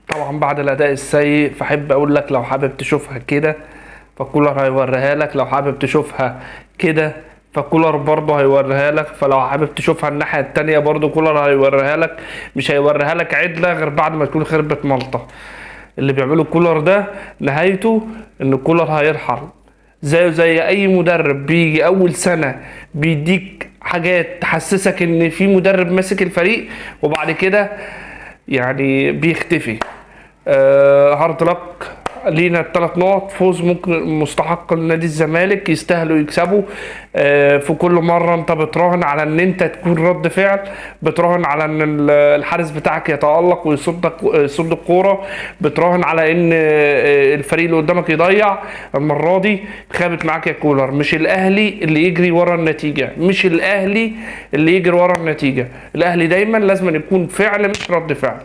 طبعا بعد الاداء السيء، فاحب اقول لك لو حابب تشوفها كده فكولر هيوريها لك، لو حابب تشوفها كده فكولر برضه هيوريها لك، فلو حابب تشوفها الناحية التانية برضه كولر هيوريها لك. مش هيوريها لك عدلة غير بعد ما تكون خربت ملطة. اللي بيعمله كولر ده نهايته ان كولر هيرحل، زيه زي اي مدرب بيجي اول سنة بيديك حاجات تحسسك ان في مدرب ماسك الفريق، وبعد كده يعني بيختفي. هارد لك لينا الثلاث نقط فوز ممكن مستحق لنادي الزمالك، يستاهلوا يكسبوا. في كل مره انت بتراهن على ان انت تكون رد فعل، بتراهن على ان الحارس بتاعك يتالق يصد الكوره، بتراهن على ان الفريق اللي قدامك يضيع. المره دي خابت معاك يا كولر. مش الاهلي اللي يجري ورا النتيجه، مش الاهلي اللي يجري ورا النتيجه، الاهلي دايما لازم يكون فعل مش رد فعل.